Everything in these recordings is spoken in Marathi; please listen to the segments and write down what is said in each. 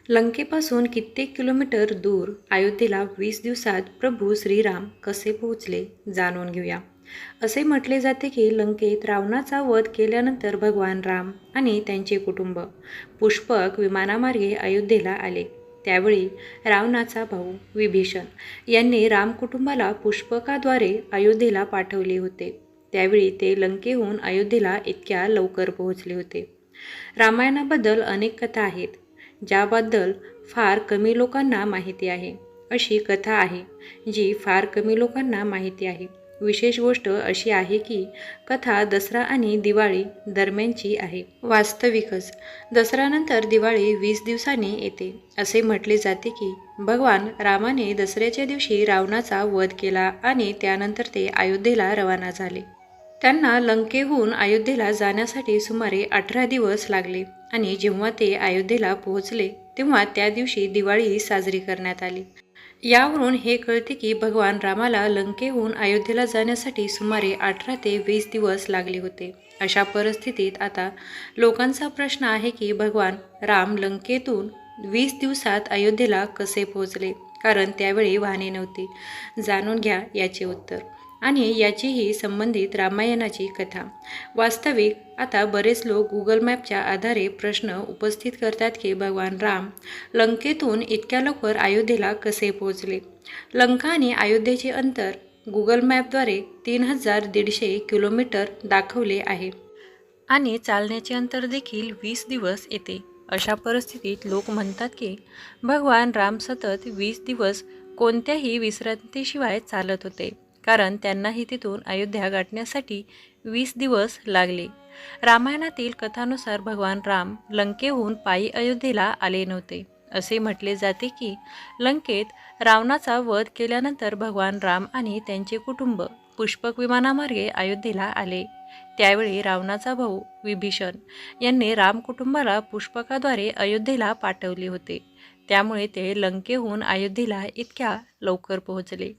लंकेपासून कित्येक किलोमीटर दूर अयोध्येला 20 दिवसात प्रभू श्रीराम कसे पोहोचले जाणून घेऊया. असे म्हटले जाते की लंकेत रावणाचा वध केल्यानंतर भगवान राम आणि त्यांचे कुटुंब पुष्पक विमानामार्गे अयोध्येला आले. त्यावेळी रावणाचा भाऊ विभीषण यांनी राम कुटुंबाला पुष्पकाद्वारे अयोध्येला पाठवले होते. त्यावेळी ते लंकेहून अयोध्येला इतक्या लवकर पोहोचले होते. रामायणाबद्दल अनेक कथा आहेत, ज्याबद्दल फार कमी लोकांना माहिती आहे. अशी कथा आहे जी फार कमी लोकांना माहिती आहे. विशेष गोष्ट अशी आहे की कथा दसरा आणि दिवाळी दरम्यानची आहे. वास्तविकच दसऱ्यानंतर दिवाळी 20 दिवसांनी येते. असे म्हटले जाते की भगवान रामाने दसऱ्याच्या दिवशी रावणाचा वध केला आणि त्यानंतर ते अयोध्येला रवाना झाले. त्यांना लंकेहून अयोध्येला जाण्यासाठी सुमारे 18 दिवस लागले आणि जेव्हा ते अयोध्येला पोहोचले तेव्हा त्या दिवशी दिवाळी साजरी करण्यात आली. यावरून हे कळते की भगवान रामाला लंकेहून अयोध्येला जाण्यासाठी सुमारे 18 ते 20 दिवस लागले होते. अशा परिस्थितीत आता लोकांचा प्रश्न आहे की भगवान राम लंकेतून 20 दिवसात अयोध्येला कसे पोहोचले, कारण त्यावेळी वाहने नव्हती. जाणून घ्या याचे उत्तर आणि याचीही संबंधित रामायणाची कथा. वास्तविक आता बरेच लोक गुगल मॅपच्या आधारे प्रश्न उपस्थित करतात की भगवान राम लंकेतून इतक्या लवकर अयोध्येला कसे पोहोचले. लंका आणि अयोध्येचे अंतर गुगल मॅपद्वारे 3150 किलोमीटर दाखवले आहे आणि चालण्याचे अंतर देखील 20 दिवस येते. अशा परिस्थितीत लोक म्हणतात की भगवान राम सतत 20 दिवस कोणत्याही विश्रांतीशिवाय चालत होते, कारण त्यांनाही तिथून अयोध्या गाठण्यासाठी 20 दिवस लागले. रामायणातील कथानुसार भगवान राम लंकेहून पायी अयोध्येला आले नव्हते. असे म्हटले जाते की लंकेत रावणाचा वध केल्यानंतर भगवान राम आणि त्यांचे कुटुंब पुष्पक विमानामार्गे अयोध्येला आले. त्यावेळी रावणाचा भाऊ विभीषण यांनी राम कुटुंबाला पुष्पकाद्वारे अयोध्येला पाठवले होते. त्यामुळे ते लंकेहून अयोध्येला इतक्या लवकर पोहोचले.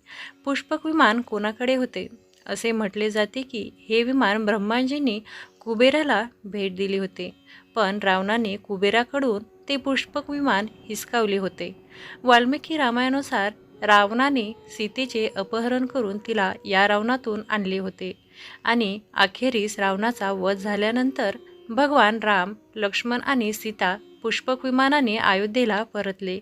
पुष्पक विमान कोणाकडे होते? असे म्हटले जाते की हे विमान ब्रह्माजींनी कुबेराला भेट दिली होते, पण रावणाने कुबेराकडून ते पुष्पक विमान हिसकावले होते. वाल्मिकी रामायणानुसार रावणाने सीतेचे अपहरण करून तिला या रावणातून आणले होते आणि अखेरीस रावणाचा वध झाल्यानंतर भगवान राम, लक्ष्मण आणि सीता पुष्पक विमानाने अयोध्येला परतले.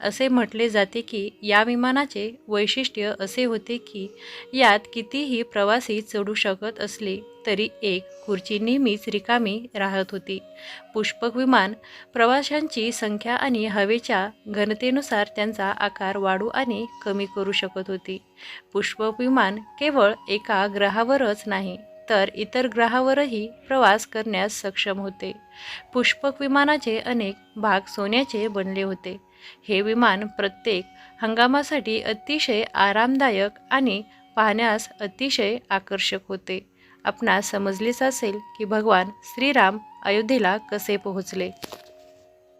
असे म्हटले जाते की या विमानाचे वैशिष्ट्य असे होते की यात कितीही प्रवासी चढू शकत असले तरी एक खुर्ची नेहमीच रिकामी राहत होती. पुष्पक विमान प्रवाशांची संख्या आणि हवेच्या घनतेनुसार त्यांचा आकार वाढू आणि कमी करू शकत होती. पुष्पक विमान केवळ एका ग्रहावरच नाही तर इतर ग्रहावरही प्रवास करण्यास सक्षम होते. पुष्पक विमानाचे अनेक भाग सोन्याचे बनले होते. हे विमान प्रत्येक हंगामासाठी अतिशय आरामदायक आणि पाहण्यास अतिशय आकर्षक होते. आपणास समजलेच असेल की भगवान श्रीराम अयोध्येला कसे पोहोचले.